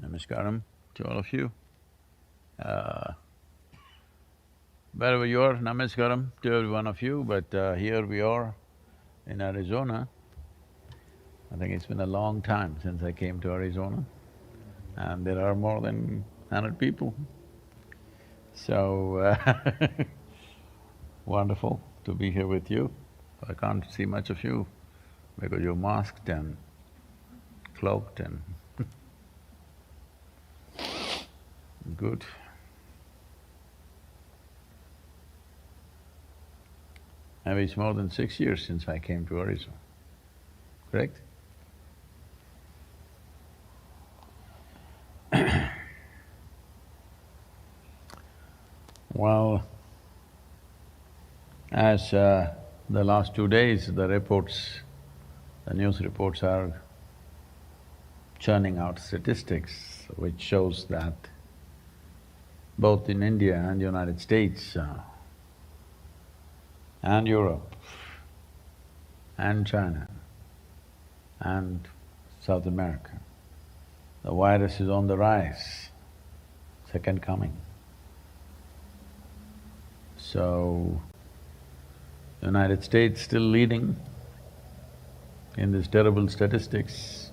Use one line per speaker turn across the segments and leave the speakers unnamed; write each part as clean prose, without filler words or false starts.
Namaskaram to all of you. Uh, Wherever you are, namaskaram to every one of you, but here we are in Arizona. I think it's been a long time since I came to Arizona, and there are more than 100 people. So, wonderful to be here with you. I can't see much of you because you're masked and cloaked and good. And it's more than 6 years since I came to Arizona, correct? Well, as the last 2 days, the news reports are churning out statistics which shows that both in India and United States and Europe and China and South America, the virus is on the rise, second coming. So, United States still leading in these terrible statistics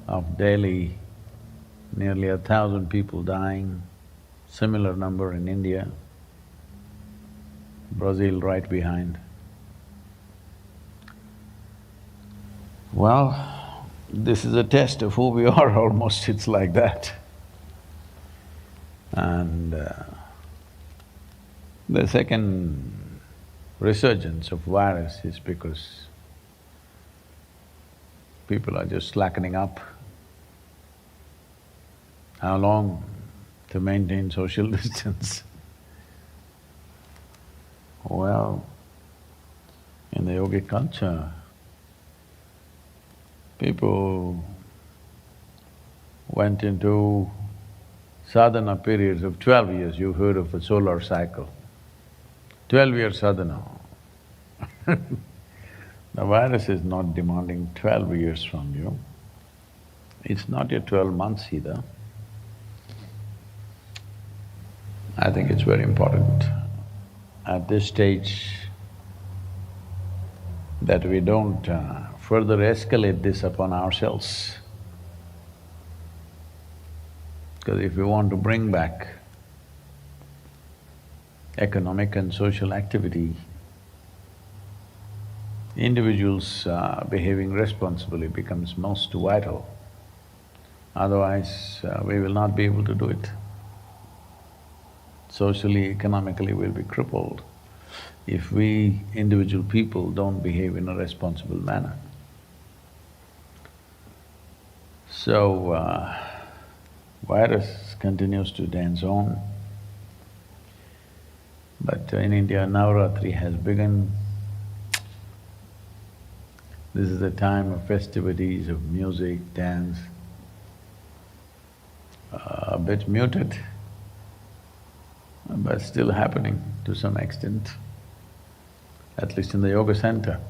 of daily nearly 1,000 people dying, similar number in India, Brazil right behind. Well, this is a test of who we are almost, it's like that. And the second resurgence of virus is because people are just slackening up. How long to maintain social distance? Well, in the yogic culture, people went into sadhana periods of 12 years. You've heard of a solar cycle. 12-year sadhana. The virus is not demanding 12 years from you. It's not your 12 months either. I think it's very important at this stage that we don't further escalate this upon ourselves. Because if we want to bring back economic and social activity, individuals behaving responsibly becomes most vital. Otherwise, we will not be able to do it. Socially, economically, we'll be crippled if we individual people don't behave in a responsible manner. So, virus continues to dance on. But in India, Navratri has begun. This is a time of festivities, of music, dance, a bit muted, but still happening to some extent. At least in the yoga center,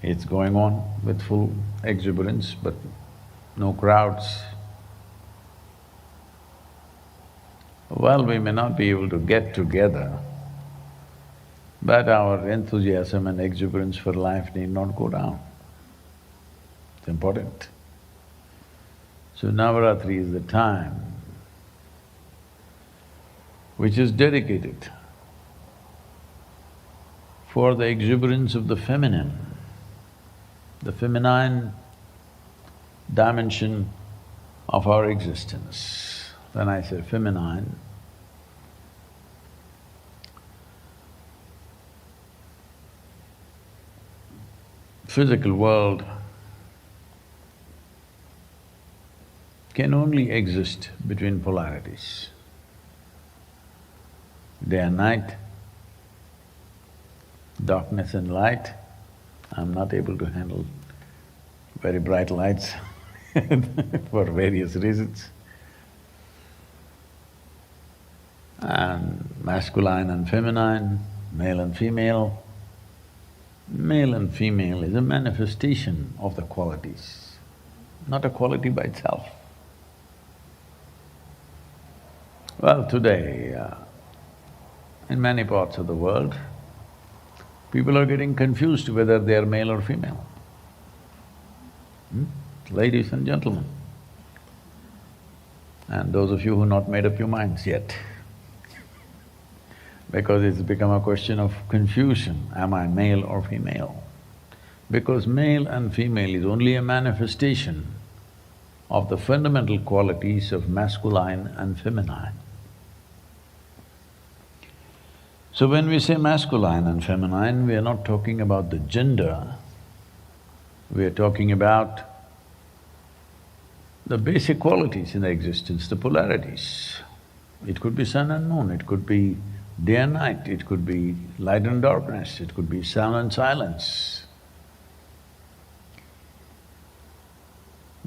it's going on with full exuberance, but no crowds. Well, we may not be able to get together, but our enthusiasm and exuberance for life need not go down. It's important. So Navaratri is the time which is dedicated for the exuberance of the feminine dimension of our existence. When I say feminine, physical world can only exist between polarities. Day and night, darkness and light. I'm not able to handle very bright lights for various reasons. And masculine and feminine, male and female. Male and female is a manifestation of the qualities, not a quality by itself. Well, today, in many parts of the world, people are getting confused whether they are male or female. Ladies and gentlemen, and those of you who not made up your minds yet, because it's become a question of confusion, am I male or female? Because male and female is only a manifestation of the fundamental qualities of masculine and feminine. So when we say masculine and feminine, we are not talking about the gender, we are talking about the basic qualities in existence, the polarities. It could be sun and moon, it could be day and night, it could be light and darkness, it could be sound and silence.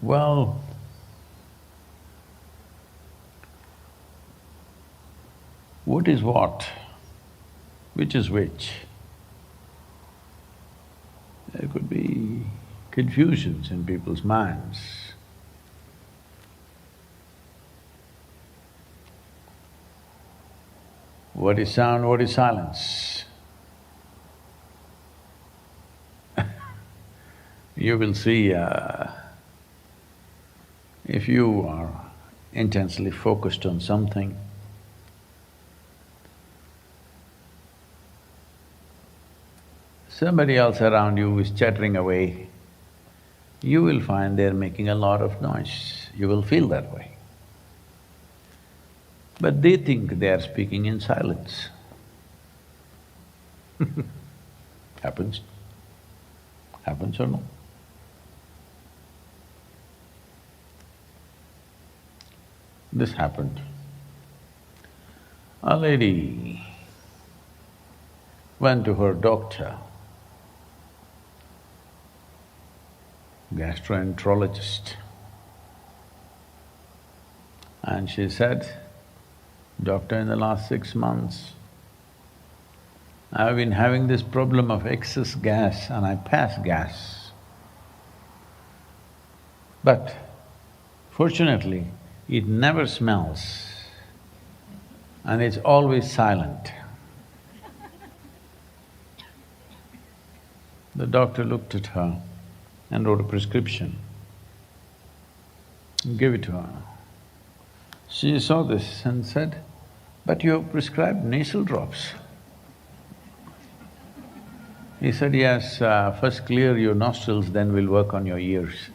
Well, what is what? Which is which? There could be confusions in people's minds. What is sound, what is silence? You will see, if you are intensely focused on something, somebody else around you is chattering away, you will find they're making a lot of noise, you will feel that way. But they think they are speaking in silence. Happens? Happens or no? This happened. A lady went to her doctor, gastroenterologist, and she said, "Doctor, in the last 6 months, I've been having this problem of excess gas and I pass gas. But fortunately, it never smells and it's always silent." The doctor looked at her and wrote a prescription, gave it to her. She saw this and said, "But you have prescribed nasal drops." He said, "Yes, first clear your nostrils, then we'll work on your ears."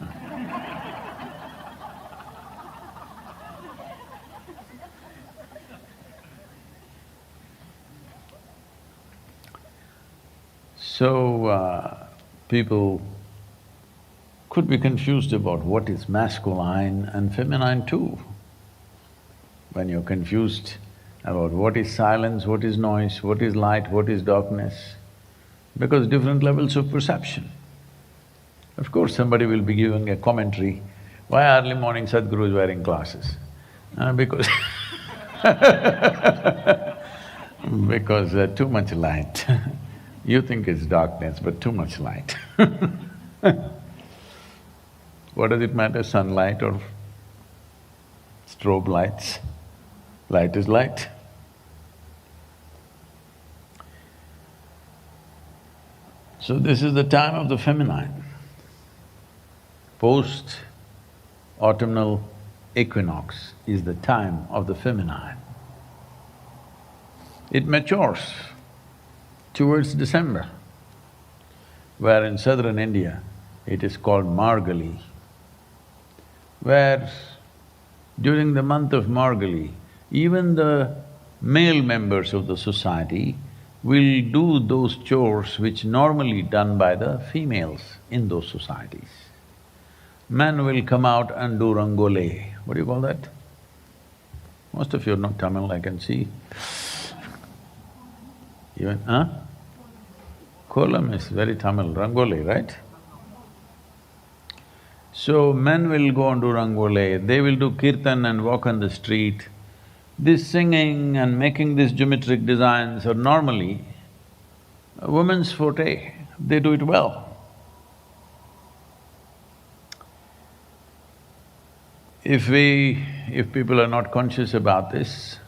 So, people could be confused about what is masculine and feminine too. When you're confused about what is silence, what is noise, what is light, what is darkness, because different levels of perception. Of course, somebody will be giving a commentary, why early morning Sadhguru is wearing glasses? Because because too much light. You think it's darkness, but too much light. What does it matter, sunlight or strobe lights? Light is light. So this is the time of the feminine. Post-autumnal equinox is the time of the feminine. It matures towards December, where in southern India it is called Margali, where during the month of Margali, even the male members of the society will do those chores which normally done by the females in those societies. Men will come out and do rangoli. What do you call that? Most of you are not Tamil, I can see. Even, Kolam is very Tamil, rangoli, right? So men will go and do rangoli, they will do kirtan and walk on the street. This singing and making these geometric designs are normally a woman's forte, they do it well. If people are not conscious about this,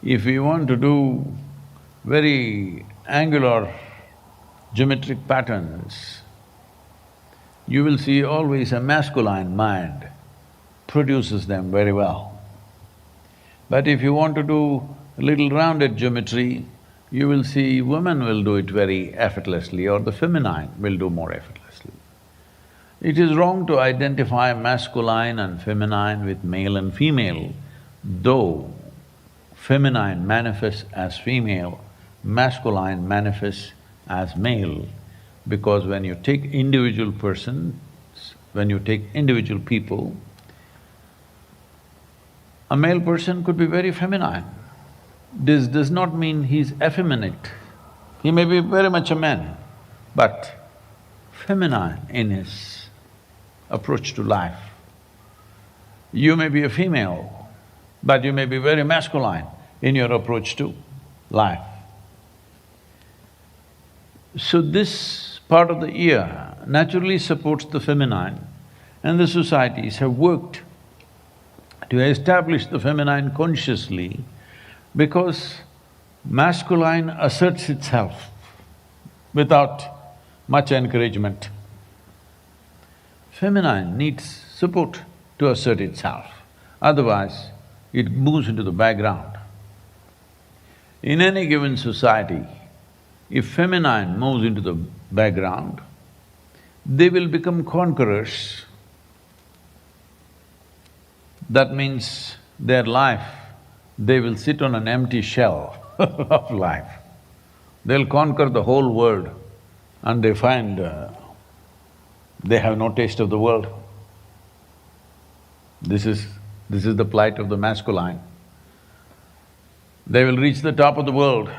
If we want to do very angular geometric patterns, you will see always a masculine mind produces them very well. But if you want to do a little rounded geometry, you will see women will do it very effortlessly or the feminine will do more effortlessly. It is wrong to identify masculine and feminine with male and female, though feminine manifests as female, masculine manifests as male, because when you take individual persons, when you take individual people, a male person could be very feminine. This does not mean he's effeminate. He may be very much a man, but feminine in his approach to life. You may be a female, but you may be very masculine in your approach to life. So this part of the year naturally supports the feminine, and the societies have worked to establish the feminine consciously because masculine asserts itself without much encouragement. Feminine needs support to assert itself, otherwise it moves into the background. In any given society, if feminine moves into the background, they will become conquerors. That means their life, they will sit on an empty shell of life. They'll conquer the whole world and they find they have no taste of the world. This is the plight of the masculine. They will reach the top of the world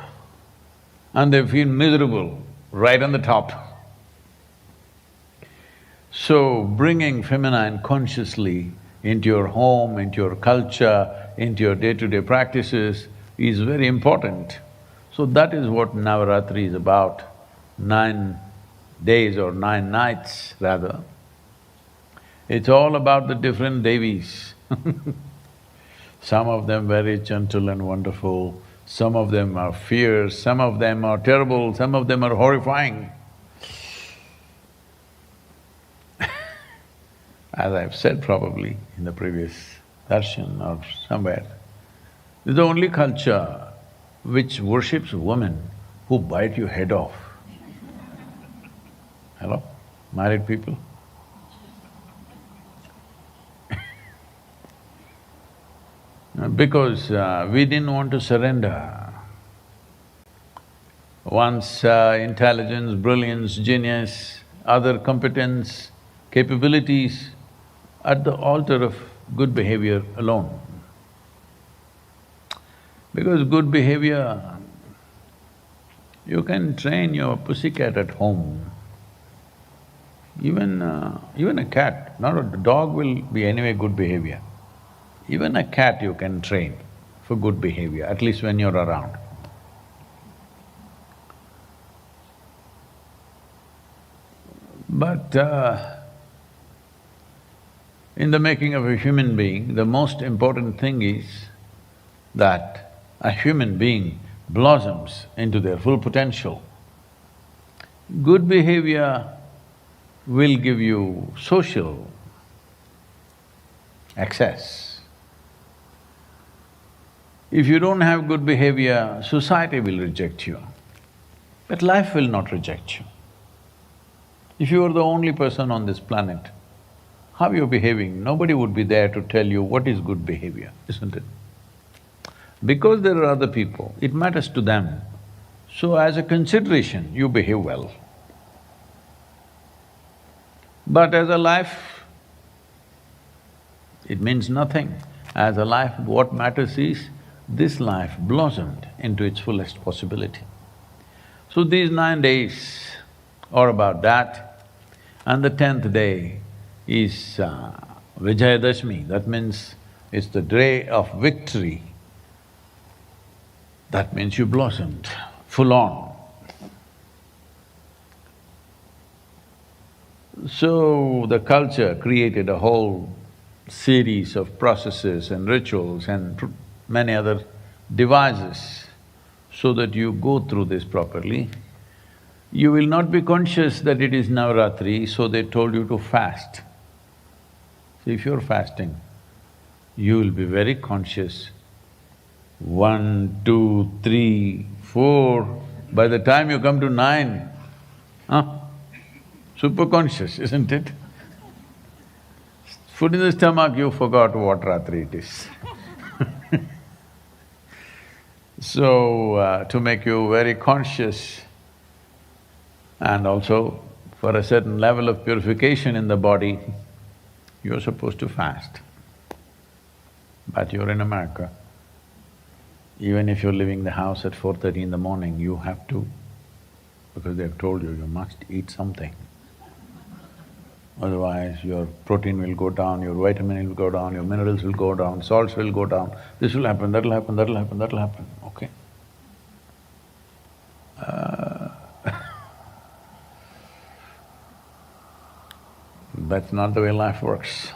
and they feel miserable right on the top. So, bringing feminine consciously into your home, into your culture, into your day-to-day practices is very important. So that is what Navaratri is about, 9 days or 9 nights rather. It's all about the different devis Some of them very gentle and wonderful, some of them are fierce, some of them are terrible, some of them are horrifying. As I've said probably in the previous darshan or somewhere, this is the only culture which worships women who bite your head off. Hello? Married people? Because we didn't want to surrender. One's intelligence, brilliance, genius, other competence, capabilities at the altar of good behavior alone. Because good behavior, you can train your pussycat at home. Even a cat, not a dog will be anyway good behavior. Even a cat you can train for good behavior, at least when you're around. But in the making of a human being, the most important thing is that a human being blossoms into their full potential. Good behavior will give you social access. If you don't have good behavior, society will reject you, but life will not reject you. If you are the only person on this planet, how you're behaving, nobody would be there to tell you what is good behavior, isn't it? Because there are other people, it matters to them. So as a consideration, you behave well. But as a life, it means nothing. As a life, what matters is, this life blossomed into its fullest possibility. So these 9 days are about that, and the 10th day is Vijayadashmi, that means it's the day of victory. That means you blossomed full on. So the culture created a whole series of processes and rituals and many other devices so that you go through this properly. You will not be conscious that it is Navratri, so they told you to fast. So if you're fasting, you will be very conscious. 1, 2, 3, 4, by the time you come to 9, super conscious, isn't it? Food in the stomach, you forgot what Ratri it is. So, to make you very conscious and also for a certain level of purification in the body, you're supposed to fast. But you're in America. Even if you're leaving the house at 4:30 in the morning, you have to, because they've told you, you must eat something. Otherwise, your protein will go down, your vitamin will go down, your minerals will go down, salts will go down, this will happen, that'll happen, that'll happen, that'll happen, okay? That's not the way life works.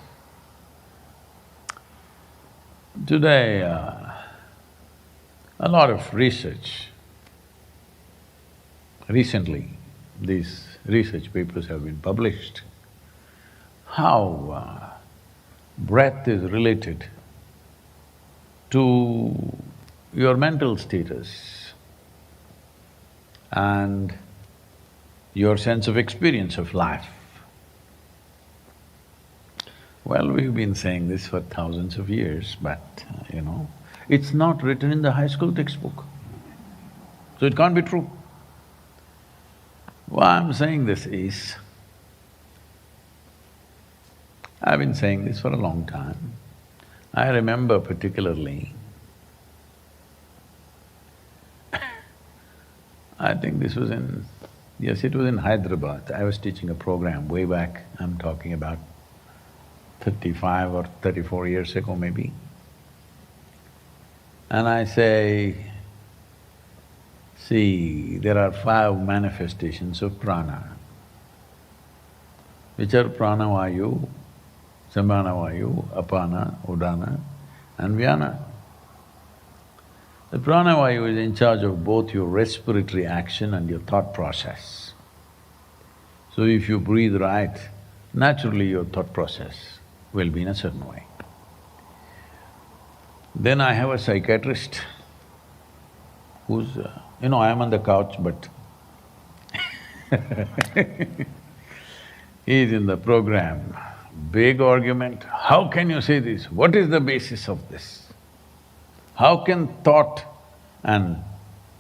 Today, a lot of research, recently these research papers have been published, how breath is related to your mental status and your sense of experience of life. Well, we've been saying this for thousands of years, but it's not written in the high school textbook, so it can't be true. Why I'm saying this is, I've been saying this for a long time. I remember particularly, I think this was in… yes, it was in Hyderabad. I was teaching a program way back, I'm talking about 35 or 34 years ago maybe. And I say, see, there are 5 manifestations of prana, which are pranavayu, sambanavayu, apana, udana and vyana. The pranavayu is in charge of both your respiratory action and your thought process. So if you breathe right, naturally your thought process will be in a certain way. Then I have a psychiatrist who's… I am on the couch, but he's in the program. Big argument, how can you say this? What is the basis of this? How can thought and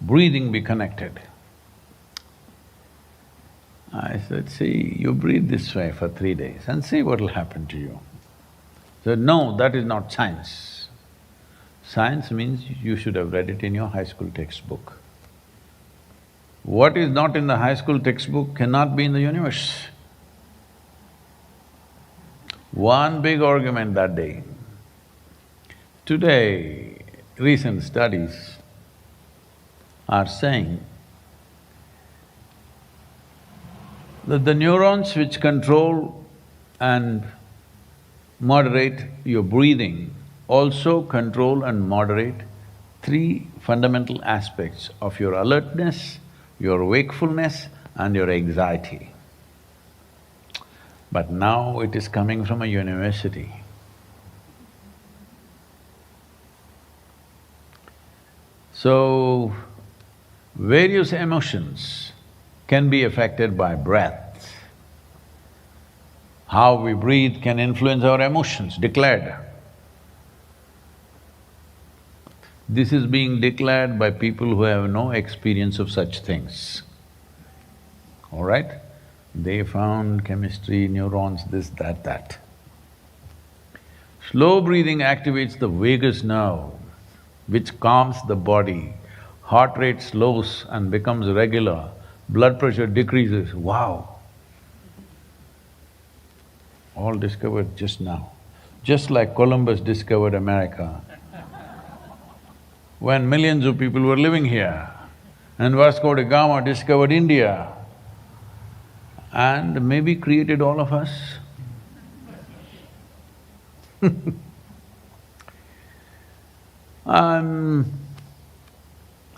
breathing be connected? I said, see, you breathe this way for 3 days and see what will happen to you. He said, no, that is not science. Science means you should have read it in your high school textbook. What is not in the high school textbook cannot be in the universe. One big argument that day. Today, recent studies are saying that the neurons which control and moderate your breathing also control and moderate 3 fundamental aspects of your alertness, your wakefulness and your anxiety. But now it is coming from a university. So, various emotions can be affected by breath. How we breathe can influence our emotions, declared. This is being declared by people who have no experience of such things, all right? They found chemistry, neurons, this, that. Slow breathing activates the vagus nerve, which calms the body. Heart rate slows and becomes regular, blood pressure decreases, wow! All discovered just now. Just like Columbus discovered America, when millions of people were living here, and Vasco da Gama discovered India, and maybe created all of us.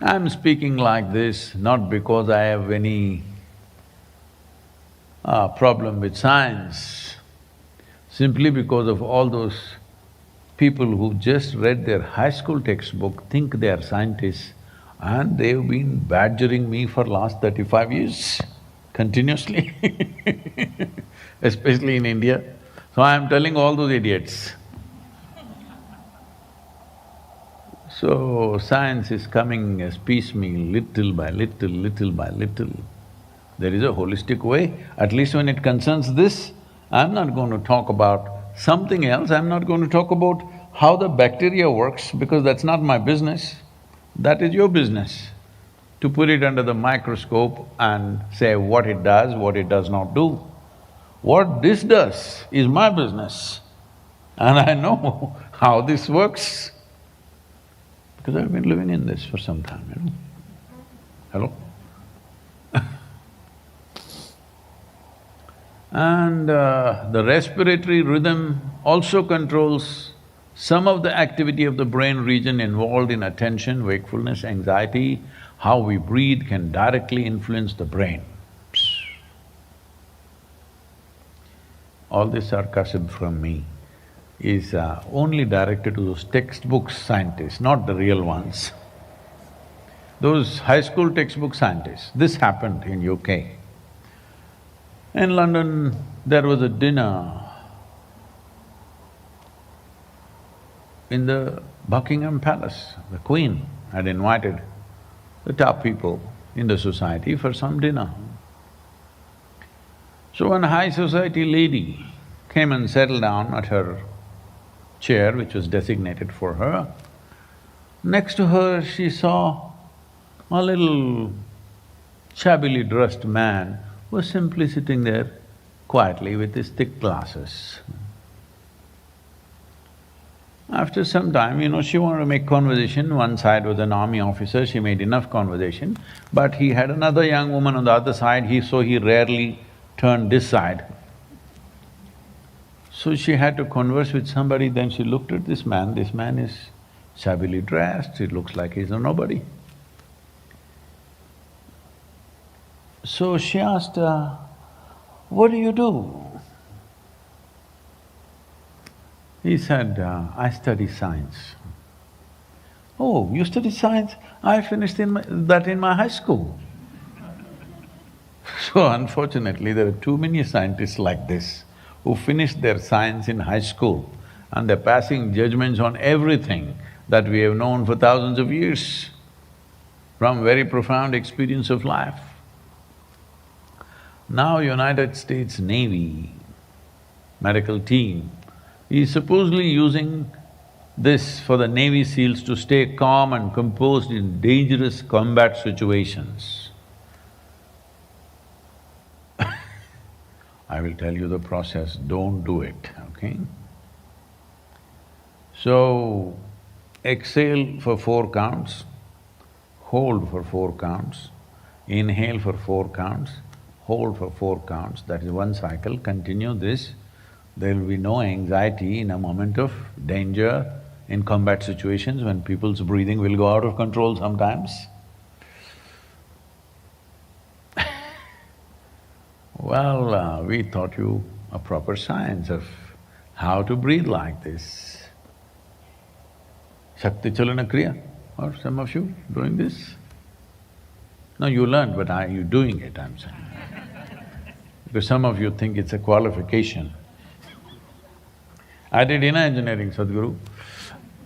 I'm speaking like this not because I have any problem with science, simply because of all those people who just read their high school textbook think they are scientists, and they've been badgering me for last 35 years, continuously especially in India. So I'm telling all those idiots. So science is coming as piecemeal, little by little, little by little. There is a holistic way, at least when it concerns this. I'm not going to talk about something else, I'm not going to talk about how the bacteria works because that's not my business. That is your business, to put it under the microscope and say what it does not do. What this does is my business, and I know how this works because I've been living in this for some time, you know. Hello? And the respiratory rhythm also controls some of the activity of the brain region involved in attention, wakefulness, anxiety. How we breathe can directly influence the brain. All this sarcasm from me is only directed to those textbook scientists, not the real ones. Those high school textbook scientists, this happened in UK. In London, there was a dinner in the Buckingham Palace. The Queen had invited the top people in the society for some dinner. So one high society lady came and settled down at her chair, which was designated for her. Next to her, she saw a little shabbily dressed man was simply sitting there quietly with his thick glasses. After some time, you know, she wanted to make conversation. One side was an army officer, she made enough conversation, but he had another young woman on the other side, so he rarely turned this side. So she had to converse with somebody, then she looked at this man is shabbily dressed, it looks like he's a nobody. So she asked, what do you do? He said, I study science. Oh, you study science? I finished that in my high school. So unfortunately, there are too many scientists like this who finished their science in high school and they're passing judgments on everything that we have known for thousands of years from very profound experience of life. Now United States Navy medical team is supposedly using this for the Navy SEALs to stay calm and composed in dangerous combat situations. I will tell you the process, don't do it, okay? So, exhale for 4 counts, hold for 4 counts, inhale for 4 counts, hold for 4 counts, that is one cycle, continue this. There will be no anxiety in a moment of danger in combat situations when people's breathing will go out of control sometimes. Well, we taught you a proper science of how to breathe like this. Shakti Chalana Kriya, or some of you doing this? No, you learned, but are you doing it, I'm saying? Because some of you think it's a qualification. I did inner engineering, Sadhguru.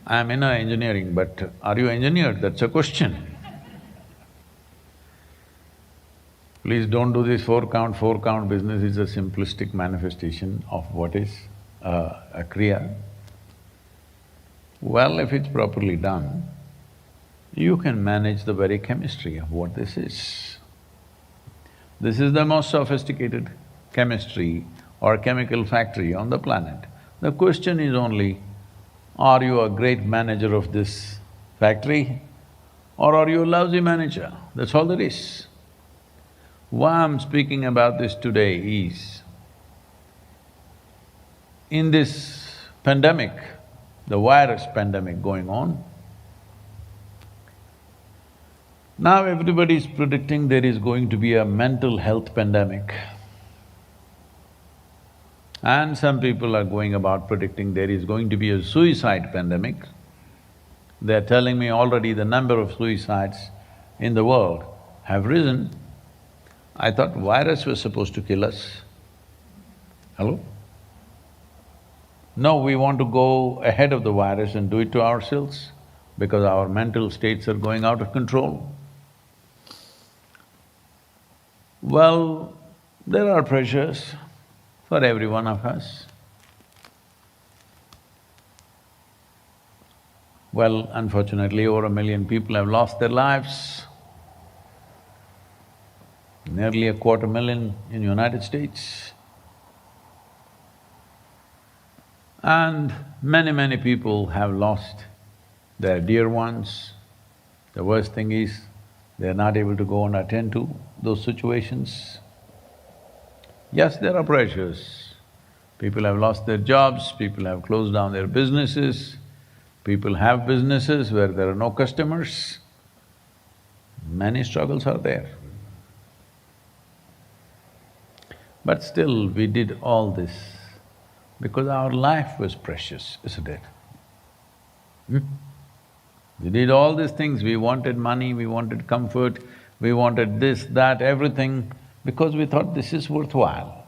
I'm inner engineering, but are you engineered? That's a question. Please don't do this 4 count business, it's a simplistic manifestation of what is a kriya. Well, if it's properly done, you can manage the very chemistry of what this is. This is the most sophisticated chemistry or chemical factory on the planet. The question is only, are you a great manager of this factory or are you a lousy manager? That's all there is. Why I'm speaking about this today is, in this pandemic, the virus pandemic going on, Now everybody is predicting there is going to be a mental health pandemic. And some people are going about predicting there is going to be a suicide pandemic. They're telling me already the number of suicides in the world have risen. I thought virus was supposed to kill us. Hello? No, we want to go ahead of the virus and do it to ourselves because our mental states are going out of control. Well, there are pressures for every one of us. Well, unfortunately, over 1 million people have lost their lives. Nearly 250,000 in United States. And many people have lost their dear ones. The worst thing is, they're not able to go and attend to those situations. Yes, there are pressures. People have lost their jobs, people have closed down their businesses, people have businesses where there are no customers. Many struggles are there. But still, we did all this because our life was precious, isn't it? We did all these things, we wanted money, we wanted comfort, we wanted this, that, everything, because we thought this is worthwhile.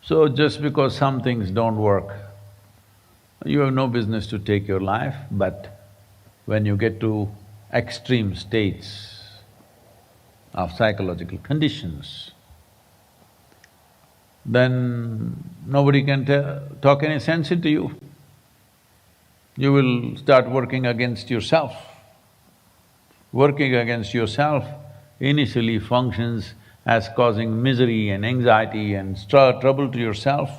So just because some things don't work, you have no business to take your life, but when you get to extreme states of psychological conditions, then nobody can talk any sense into you. You will start working against yourself. Working against yourself initially functions as causing misery and anxiety and trouble to yourself.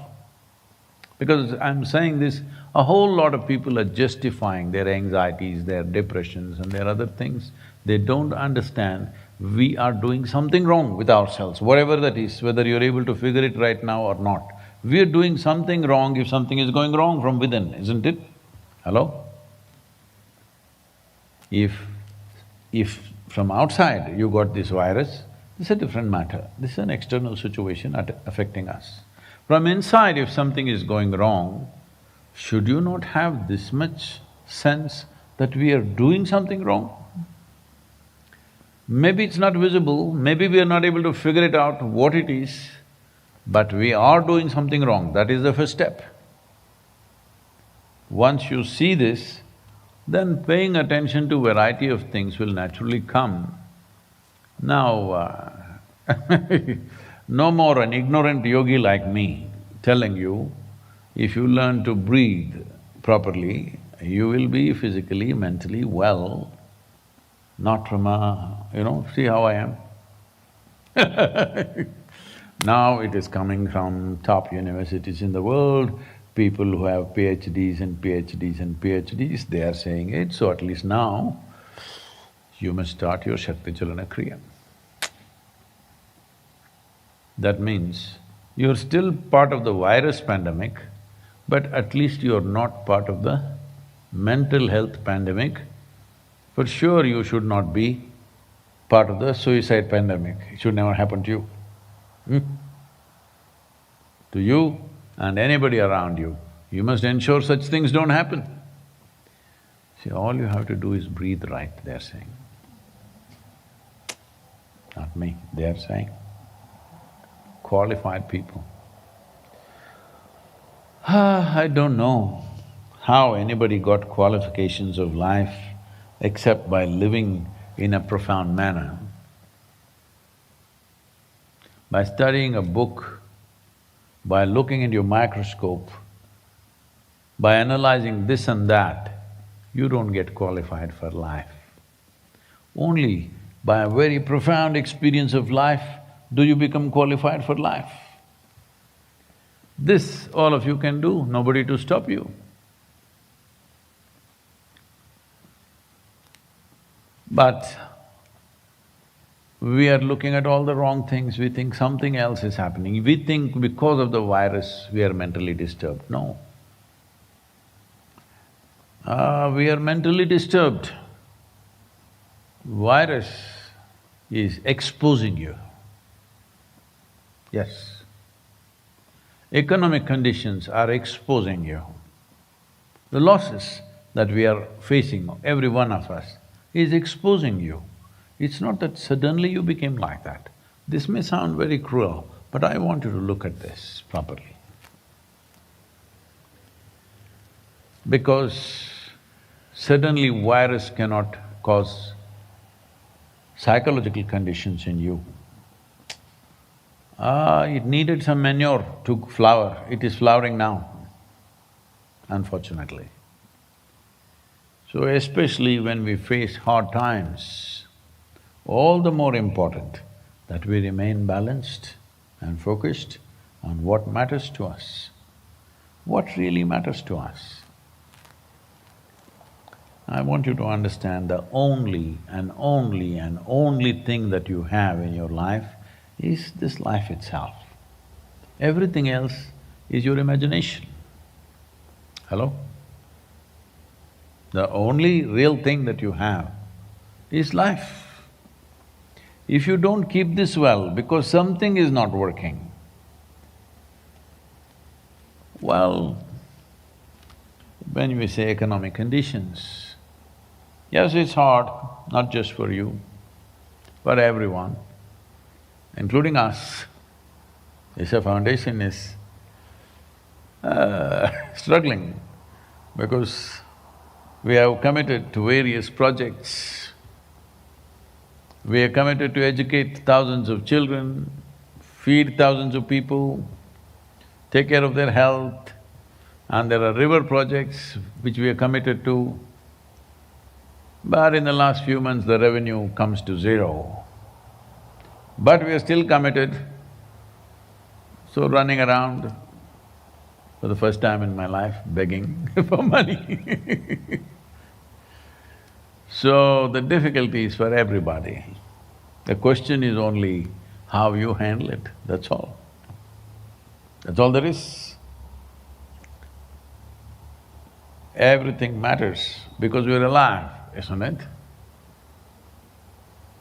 Because I'm saying this, a whole lot of people are justifying their anxieties, their depressions and their other things. They don't understand we are doing something wrong with ourselves, whatever that is, whether you're able to figure it right now or not. We're doing something wrong if something is going wrong from within, isn't it? Hello? If from outside you got this virus, this is a different matter. This is an external situation affecting us. From inside, if something is going wrong, should you not have this much sense that we are doing something wrong? Maybe it's not visible, maybe we are not able to figure it out what it is, but we are doing something wrong, that is the first step. Once you see this, then paying attention to variety of things will naturally come. Now, no more an ignorant yogi like me telling you, if you learn to breathe properly, you will be physically, mentally well, not from see how I am? Now it is coming from top universities in the world, people who have PhDs and PhDs and PhDs, they are saying it, so at least now you must start your Shakti Chalana Kriya. That means you're still part of the virus pandemic, but at least you're not part of the mental health pandemic. For sure you should not be part of the suicide pandemic, it should never happen to you. To you and anybody around you, you must ensure such things don't happen. See, all you have to do is breathe right, they're saying. Not me, they're saying. Qualified people. I don't know how anybody got qualifications of life except by living in a profound manner. By studying a book, by looking into your microscope, by analyzing this and that, you don't get qualified for life. Only by a very profound experience of life do you become qualified for life. This all of you can do, nobody to stop you. But we are looking at all the wrong things, we think something else is happening. We think because of the virus we are mentally disturbed. No. We are mentally disturbed Virus is exposing you. Yes. Economic conditions are exposing you. The losses that we are facing, every one of us, is exposing you. It's not that suddenly you became like that. This may sound very cruel, but I want you to look at this properly. Because suddenly virus cannot cause psychological conditions in you. It needed some manure to flower, it is flowering now, unfortunately. So especially when we face hard times, all the more important that we remain balanced and focused on what matters to us, what really matters to us. I want you to understand the only thing that you have in your life is this life itself. Everything else is your imagination. Hello? The only real thing that you have is life. If you don't keep this well because something is not working, well, when we say economic conditions, yes, it's hard, not just for you, for everyone, including us. Isha Foundation is struggling because we have committed to various projects. We are committed to educate thousands of children, feed thousands of people, take care of their health, and there are river projects which we are committed to. But in the last few months, the revenue comes to zero. But we are still committed, so running around for the first time in my life, begging for money. So the difficulty is for everybody. The question is only how you handle it, that's all. That's all there is. Everything matters because we're alive, isn't it?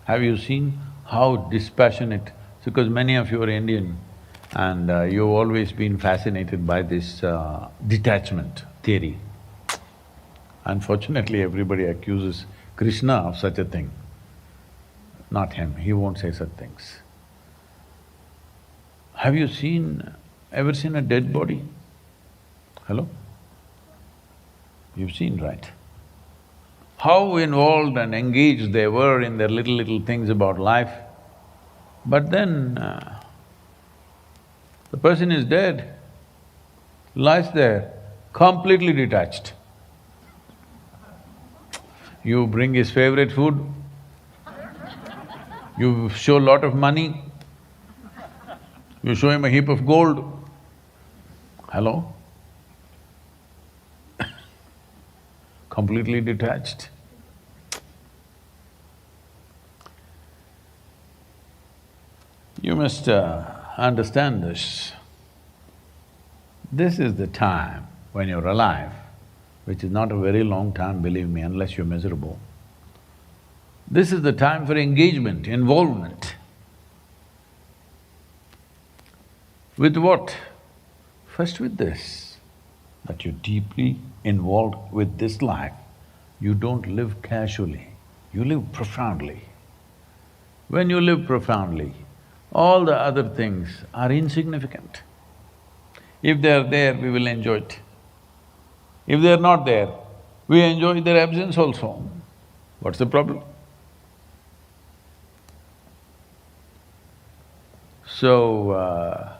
Have you seen how dispassionate… because many of you are Indian and you've always been fascinated by this detachment theory. Unfortunately, everybody accuses Krishna of such a thing. Not him, he won't say such things. Have you ever seen a dead body? Hello? You've seen, right? How involved and engaged they were in their little things about life. But then, the person is dead, lies there, completely detached. You bring his favorite food, you show a lot of money, you show him a heap of gold. Hello? Completely detached. You must understand this. This is the time when you're alive, which is not a very long time, believe me, unless you're miserable. This is the time for engagement, involvement. With what? First with this, that you're deeply involved with this life. You don't live casually, you live profoundly. When you live profoundly, all the other things are insignificant. If they're there, we will enjoy it. If they're not there, we enjoy their absence also. What's the problem? So,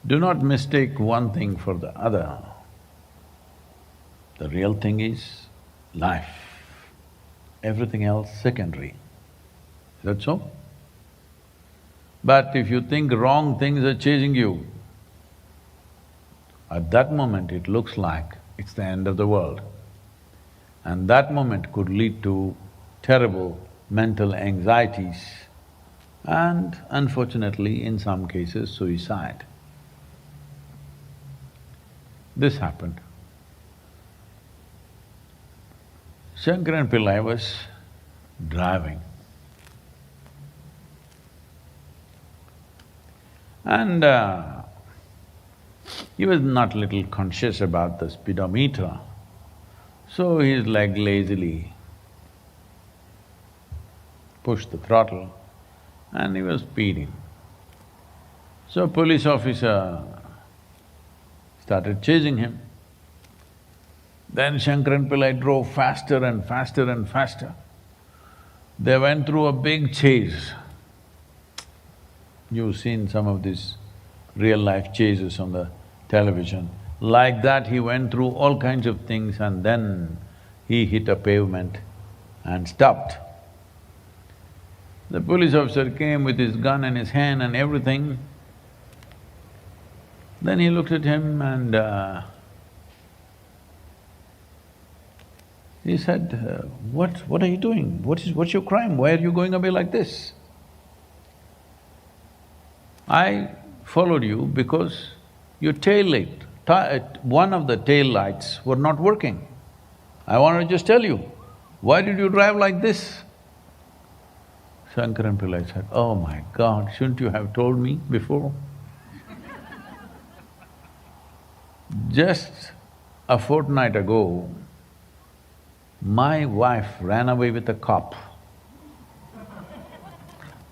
do not mistake one thing for the other. The real thing is life, everything else secondary. Is that so? But if you think wrong things are chasing you, at that moment it looks like it's the end of the world. And that moment could lead to terrible mental anxieties and unfortunately, in some cases, suicide. This happened. Shankaran Pillai was driving and he was not little conscious about the speedometer, so he's like lazily pushed the throttle and he was speeding. So police officer started chasing him. Then Shankaran Pillai drove faster and faster and faster. They went through a big chase. You've seen some of these real-life chases on the television. Like that, he went through all kinds of things and then he hit a pavement and stopped. The police officer came with his gun in his hand and everything. Then he looked at him and he said, what are you doing? What's your crime? Why are you going away like this? I followed you because your one of the tail lights were not working. I want to just tell you, why did you drive like this? Shankaran Pillai said, oh my God, shouldn't you have told me before? Just a fortnight ago, my wife ran away with a cop.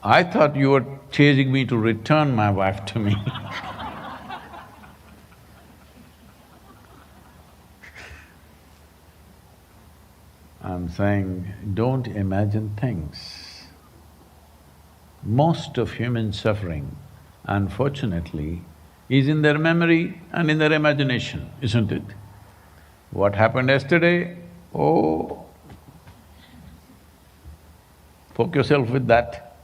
I thought you were chasing me to return my wife to me. I'm saying, don't imagine things. Most of human suffering, unfortunately, is in their memory and in their imagination, isn't it? What happened yesterday, oh, poke yourself with that.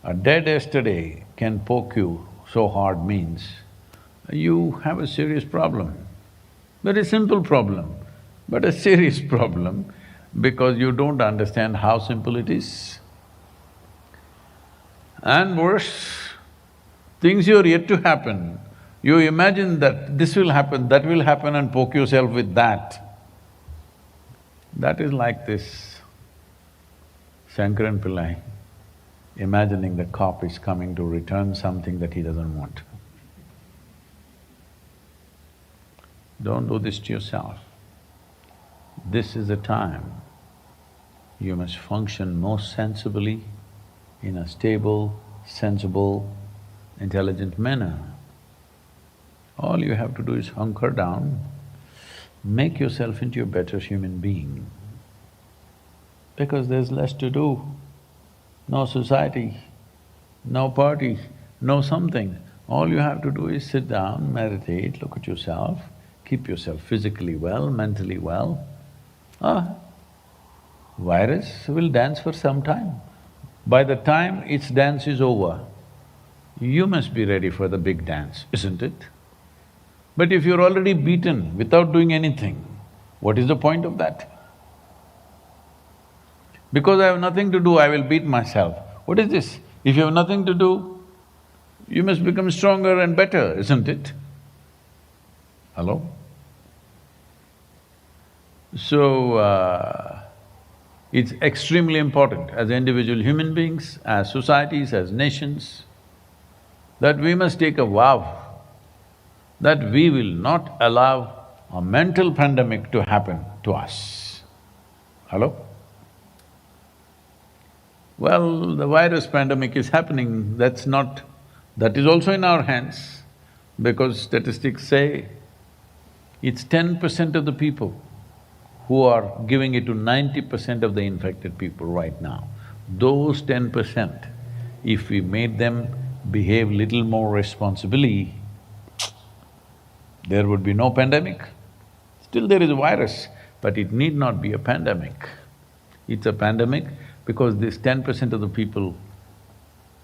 A dead yesterday can poke you so hard means you have a serious problem. Very simple problem, but a serious problem because you don't understand how simple it is. And worse, things you're yet to happen, you imagine that this will happen, that will happen and poke yourself with that. That is like this Shankaran Pillai imagining the cop is coming to return something that he doesn't want. Don't do this to yourself. This is the time you must function most sensibly, in a stable, sensible, intelligent manner. All you have to do is hunker down, make yourself into a better human being. Because there's less to do. No society, no party, no something. All you have to do is sit down, meditate, look at yourself, keep yourself physically well, mentally well. Virus will dance for some time. By the time its dance is over, you must be ready for the big dance, isn't it? But if you're already beaten without doing anything, what is the point of that? Because I have nothing to do, I will beat myself. What is this? If you have nothing to do, you must become stronger and better, isn't it? Hello? So, it's extremely important as individual human beings, as societies, as nations, that we must take a vow that we will not allow a mental pandemic to happen to us. Hello? Well, the virus pandemic is happening, that is also in our hands, because statistics say it's 10% of the people who are giving it to 90% of the infected people right now. Those 10%, if we made them behave little more responsibly, there would be no pandemic. Still there is a virus, but it need not be a pandemic. It's a pandemic because this 10% of the people,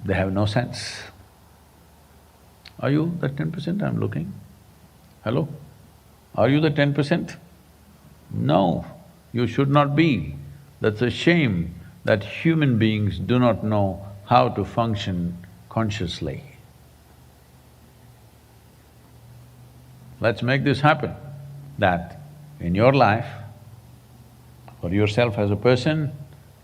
they have no sense. Are you that 10% I'm looking? Hello? Are you the 10%? No, you should not be. That's a shame that human beings do not know how to function consciously. Let's make this happen, that in your life, For yourself as a person,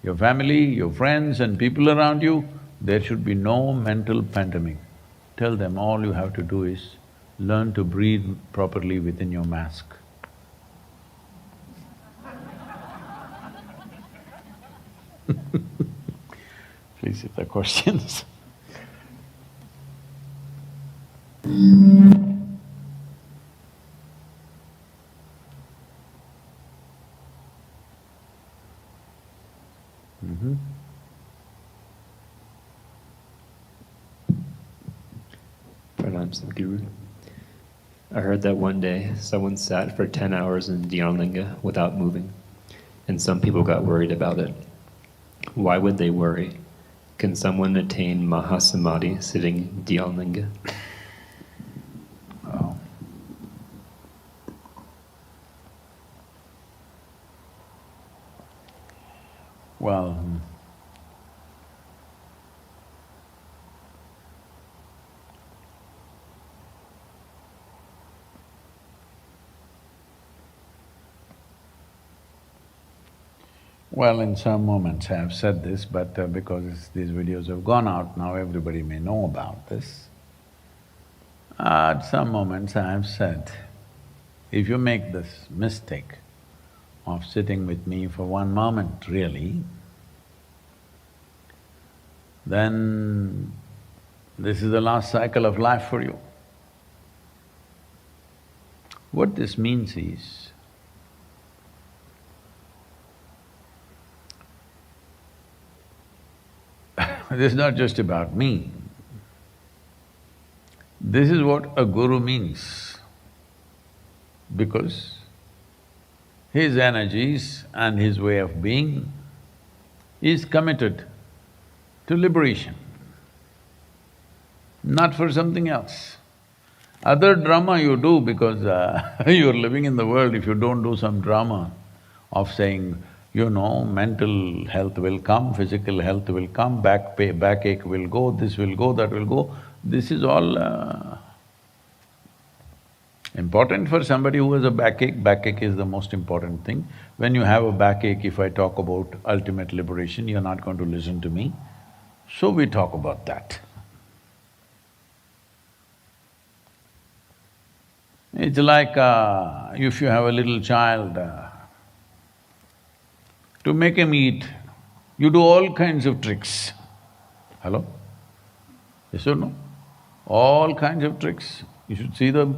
your family, your friends and people around you, there should be no mental pandemic. Tell them all you have to do is learn to breathe properly within your mask. Please, if there are questions.
Pranam Sadhguru. I heard that one day someone sat for 10 hours in Dhyanlinga without moving, and some people got worried about it. Why would they worry? Can someone attain Mahasamadhi sitting Dhyanlinga?
Oh. Well, in some moments I have said this, but because these videos have gone out, now everybody may know about this. At some moments I have said, if you make this mistake of sitting with me for one moment really, then this is the last cycle of life for you. What this means is, this is not just about me. This is what a guru means, because his energies and his way of being is committed to liberation, not for something else. Other drama you do because you're living in the world. If you don't do some drama of saying, mental health will come, physical health will come, backache will go, this will go, that will go, this is all important for somebody who has a backache. Backache is the most important thing. When you have a backache, if I talk about ultimate liberation, you're not going to listen to me, so we talk about that. It's like if you have a little child, to make him eat, you do all kinds of tricks. Hello? Yes or no? All kinds of tricks. You should see the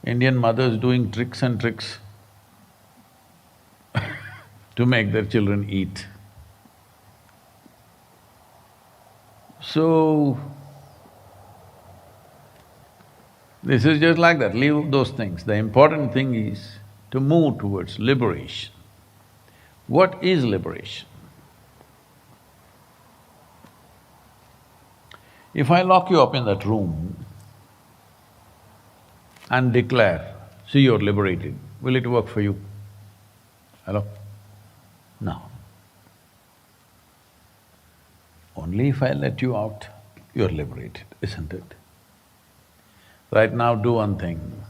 Indian mothers doing tricks and tricks to make their children eat. So, this is just like that, leave those things. The important thing is to move towards liberation. What is liberation? If I lock you up in that room and declare, see, you're liberated, will it work for you? Hello? No. Only if I let you out, you're liberated, isn't it? Right now, do one thing.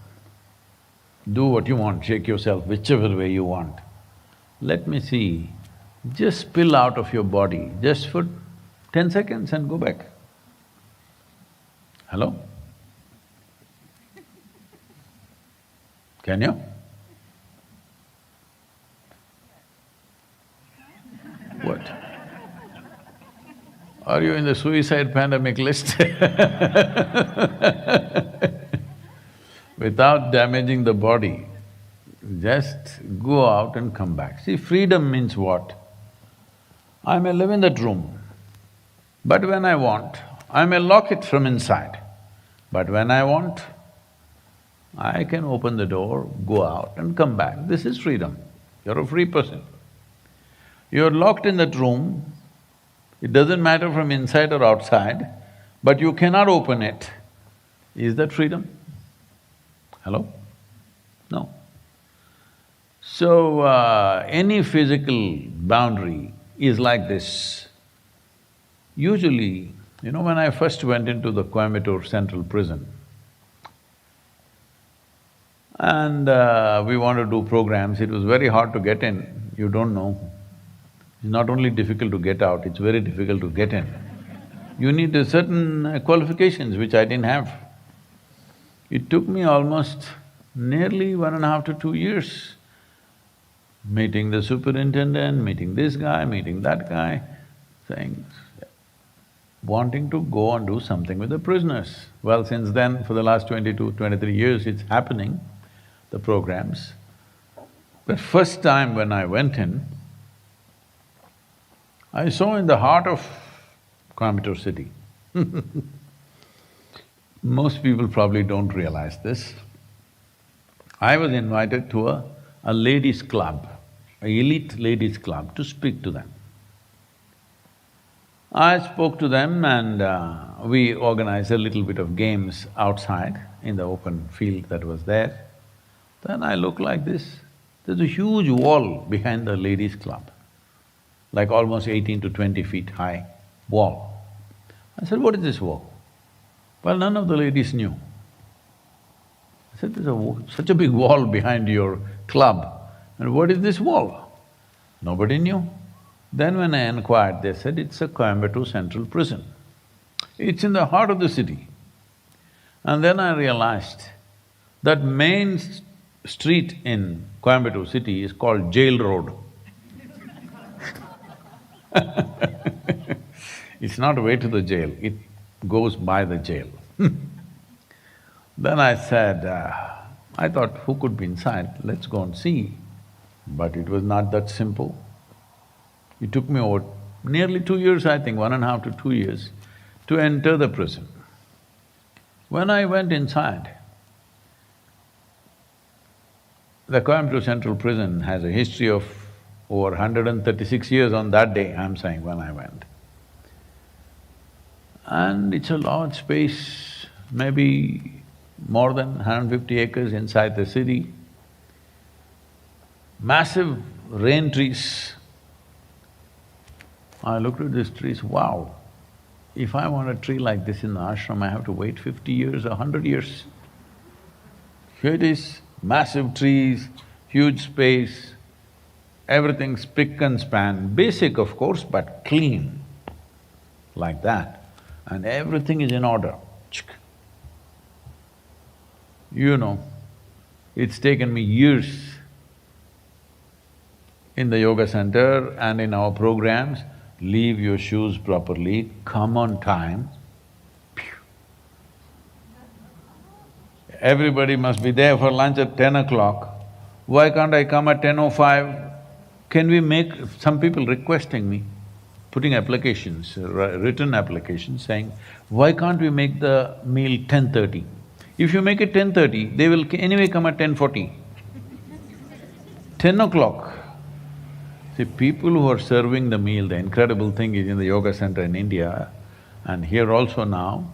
Do what you want, shake yourself whichever way you want. Let me see, just spill out of your body just for 10 seconds and go back. Hello? Can you? What? Are you in the suicide pandemic list? Without damaging the body, just go out and come back. See, freedom means what? I may live in that room, but when I want, I may lock it from inside. But when I want, I can open the door, go out and come back. This is freedom. You're a free person. You're locked in that room, it doesn't matter from inside or outside, but you cannot open it. Is that freedom? Hello? No. So, any physical boundary is like this. Usually, when I first went into the Coimbatore Central Prison, and we want to do programs, it was very hard to get in, you don't know. It's not only difficult to get out, it's very difficult to get in. You need a certain qualifications which I didn't have. It took me almost nearly 1.5 to 2 years, meeting the superintendent, meeting this guy, meeting that guy, saying, wanting to go and do something with the prisoners. Well, since then, for the last 22, 23 years, it's happening, the programs. But first time when I went in, I saw in the heart of Coimbatore city. Most people probably don't realize this. I was invited to a ladies' club, an elite ladies' club, to speak to them. I spoke to them and we organized a little bit of games outside in the open field that was there. Then I look like this, there's a huge wall behind the ladies' club, like almost 18 to 20 feet high wall. I said, what is this wall? Well, none of the ladies knew. I said, such a big wall behind your club, and what is this wall? Nobody knew. Then when I inquired, they said, it's a Coimbatore Central Prison. It's in the heart of the city. And then I realized that main street in Coimbatore city is called Jail Road. It's not way to the jail, it goes by the jail. Then I said, I thought, who could be inside? Let's go and see. But it was not that simple. It took me over nearly 2 years, I think, 1.5 to 2 years, to enter the prison. When I went inside, the Coimbatore Central Prison has a history of over 136 years on that day, I'm saying, when I went. And it's a large space, maybe more than 150 acres inside the city. Massive rain trees. I looked at these trees, wow, if I want a tree like this in the ashram, I have to wait 50 years or 100 years. Here it is, massive trees, huge space, everything's spick and span, basic of course, but clean, like that. And everything is in order. You know, it's taken me years in the yoga center and in our programs, leave your shoes properly, come on time. Everybody must be there for lunch at 10 o'clock. Why can't I come at 10:05? Can we make… Some people requesting me, putting applications, written applications saying, why can't we make the meal 10:30? If you make it 10:30, they will anyway come at 10:40. 10 o'clock. See, people who are serving the meal, the incredible thing is in the yoga center in India and here also now,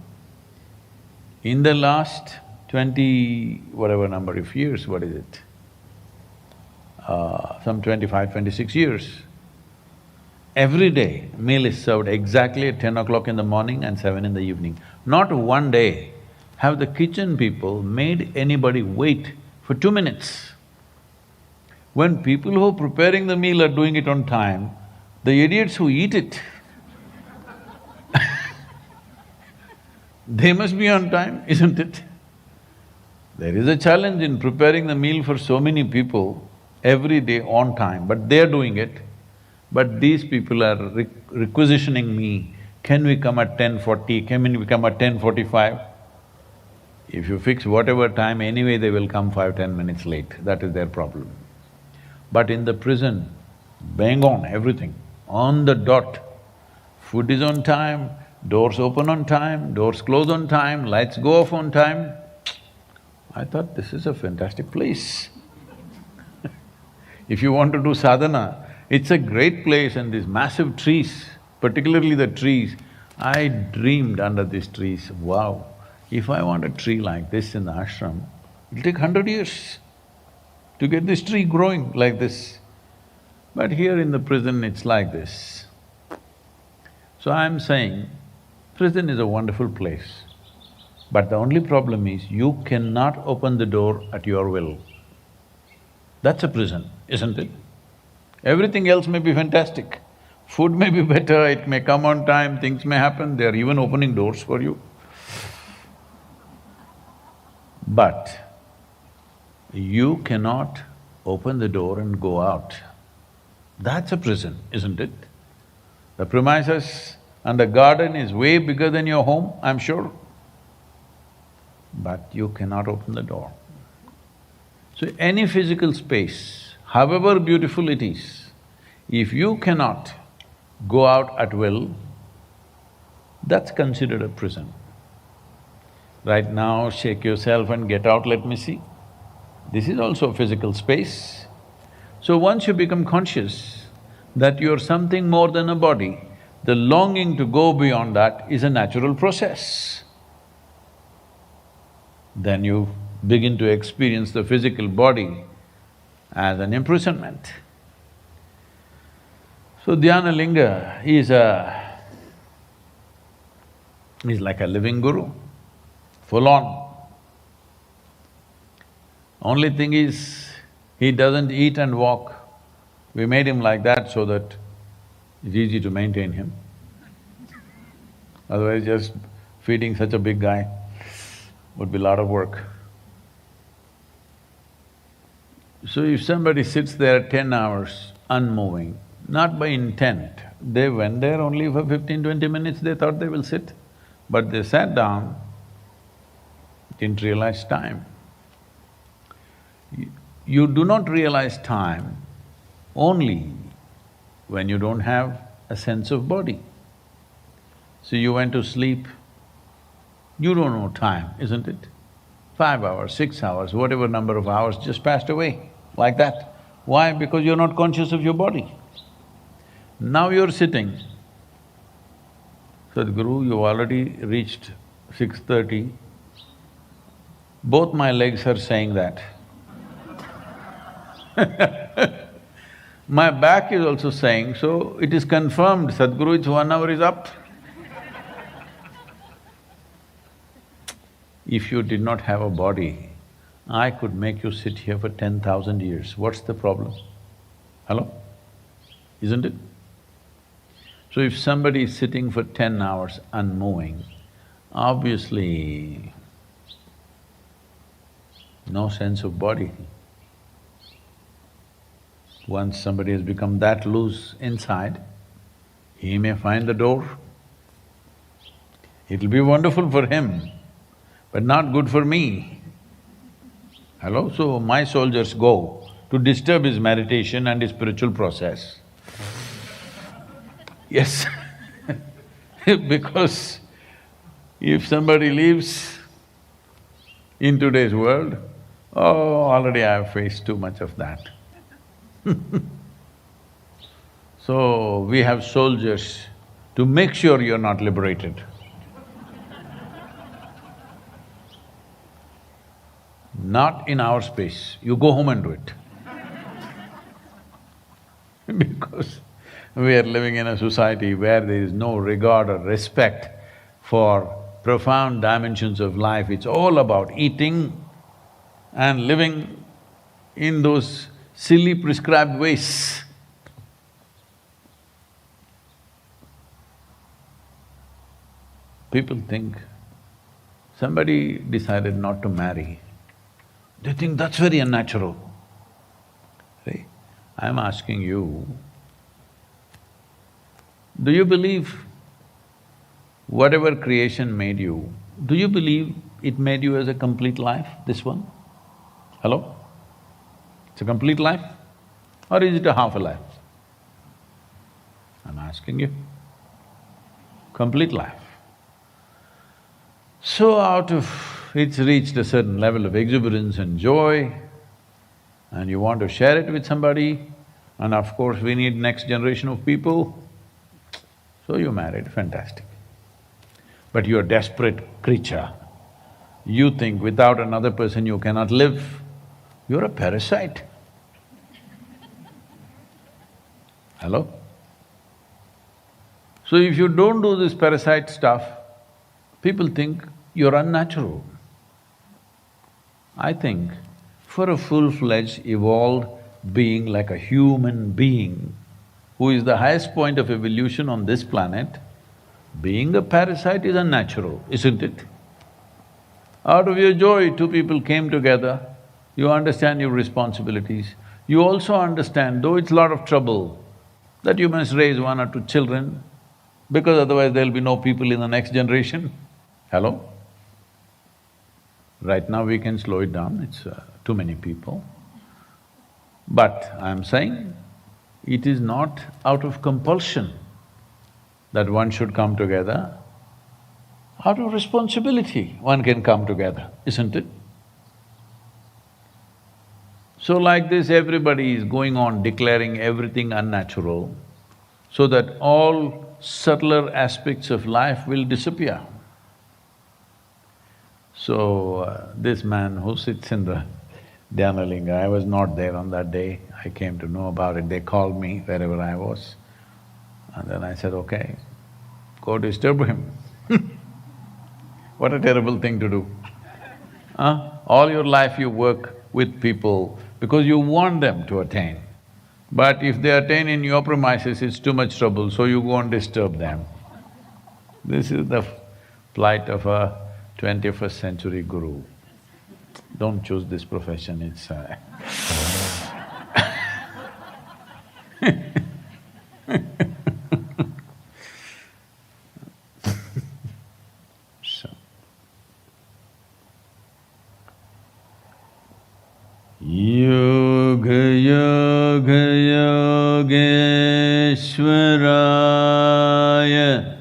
in the last 20 whatever number of years, what is it? Some 25, 26 years, every day meal is served exactly at 10 o'clock in the morning and 7 in the evening. Not one day have the kitchen people made anybody wait for 2 minutes. When people who are preparing the meal are doing it on time, the idiots who eat it, they must be on time, isn't it? There is a challenge in preparing the meal for so many people every day on time, but they're doing it. But these people are requisitioning me, can we come at 10:40, can we come at 10:45? If you fix whatever time, anyway they will come 5–10 minutes late, that is their problem. But in the prison, bang on, everything, on the dot. Food is on time, doors open on time, doors close on time, lights go off on time. I thought, this is a fantastic place. If you want to do sadhana, it's a great place and these massive trees, particularly the trees, I dreamed under these trees, wow, if I want a tree like this in the ashram, it'll take 100 years to get this tree growing like this. But here in the prison, it's like this. So I'm saying, prison is a wonderful place, but the only problem is you cannot open the door at your will. That's a prison, isn't it? Everything else may be fantastic, Food may be better, it may come on time, things may happen, they're even opening doors for you. But you cannot open the door and go out. That's a prison, isn't it? The premises and the garden is way bigger than your home, I'm sure. But you cannot open the door. So any physical space, however beautiful it is, if you cannot go out at will, that's considered a prison. Right now, shake yourself and get out, let me see. This is also a physical space. So once you become conscious that you're something more than a body, the longing to go beyond that is a natural process. Then you begin to experience the physical body as an imprisonment. So Dhyana Linga is like a living guru, full on. Only thing is, he doesn't eat and walk. We made him like that so that it's easy to maintain him. Otherwise just feeding such a big guy would be a lot of work. So if somebody sits there 10 hours unmoving, not by intent, they went there only for 15–20 minutes, they thought they will sit, but they sat down, didn't realize time. You do not realize time only when you don't have a sense of body. So you went to sleep, you don't know time, isn't it? 5 hours, 6 hours, whatever number of hours just passed away, like that. Why? Because you're not conscious of your body. Now you're sitting. Sadhguru, you've already reached 6:30. Both my legs are saying that. My back is also saying, so it is confirmed, Sadhguru, it's 1 hour is up. If you did not have a body, I could make you sit here for 10,000 years. What's the problem? Hello? Isn't it? So if somebody is sitting for 10 hours unmoving, obviously no sense of body. Once somebody has become that loose inside, he may find the door. It'll be wonderful for him, but not good for me. Hello? So my soldiers go to disturb his meditation and his spiritual process. Yes because if somebody lives in today's world, oh, already I have faced too much of that. So we have soldiers to make sure you're not liberated. Not in our space, you go home and do it. Because we are living in a society where there is no regard or respect for profound dimensions of life. It's all about eating and living in those silly prescribed ways. People think, somebody decided not to marry, they think that's very unnatural. See, I'm asking you, do you believe whatever creation made you, do you believe it made you as a complete life, this one? Hello? It's a complete life? Or is it a half a life? I'm asking you. Complete life. So out of… it's reached a certain level of exuberance and joy, and you want to share it with somebody, and of course we need next generation of people, so you married, fantastic. But you're a desperate creature. You think without another person you cannot live. You're a parasite. Hello? So if you don't do this parasite stuff, people think you're unnatural. I think for a full-fledged, evolved being like a human being who is the highest point of evolution on this planet, being a parasite is unnatural, isn't it? Out of your joy, two people came together, you understand your responsibilities. You also understand, though it's a lot of trouble, that you must raise one or two children, because otherwise there'll be no people in the next generation. Hello? Right now we can slow it down, it's too many people. But I'm saying, it is not out of compulsion that one should come together. Out of responsibility, one can come together, isn't it? So like this, everybody is going on declaring everything unnatural, so that all subtler aspects of life will disappear. So, this man who sits in the Dhyanalinga, I was not there on that day, I came to know about it, they called me wherever I was. And then I said, okay, go disturb him. What a terrible thing to do. All your life you work with people because you want them to attain. But if they attain in your premises, it's too much trouble, so you go and disturb them. This is the plight of a 21st century guru. Don't choose this profession, it's so. Yoga yoga yogeshwaraya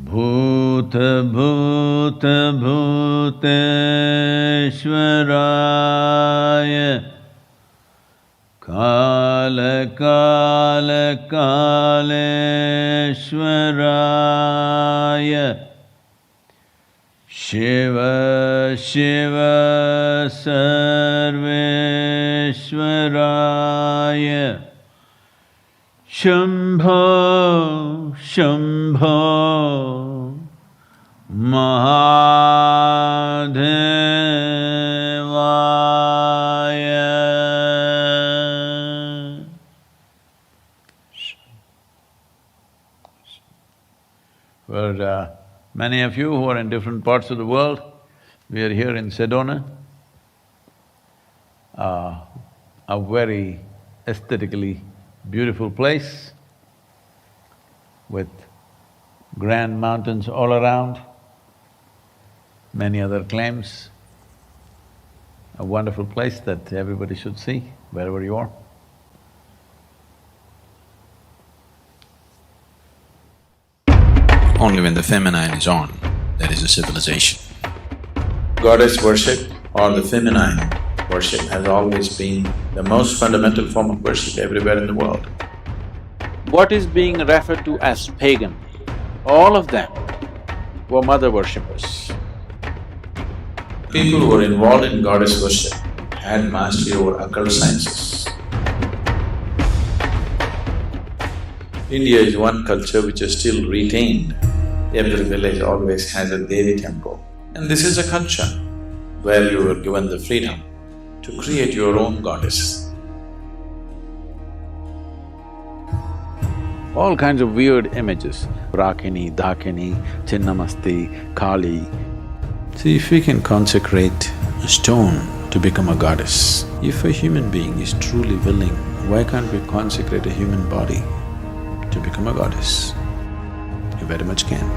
bhuta bhuta bhuteshwaraya kala kala kaleshwaraya Shiva Shiva Sarveshwaraya Shambho Shambho Mahadevaya. For many of you who are in different parts of the world, we are here in Sedona, a very aesthetically beautiful place with grand mountains all around, many other claims. A wonderful place that everybody should see, wherever you are.
Only when the feminine is on, there is a civilization.
Goddess worship or the feminine worship has always been the most fundamental form of worship everywhere in the world.
What is being referred to as pagan, all of them were mother worshippers.
People who were involved in goddess worship had mastery over occult sciences. India is one culture which is still retained. Every village always has a Devi temple. And this is a culture where you were given the freedom to create your own goddess.
All kinds of weird images, Rakini, Dakini, Chinnamasti, Kali.
See, if we can consecrate a stone to become a goddess, if a human being is truly willing, why can't we consecrate a human body to become a goddess? You very much can.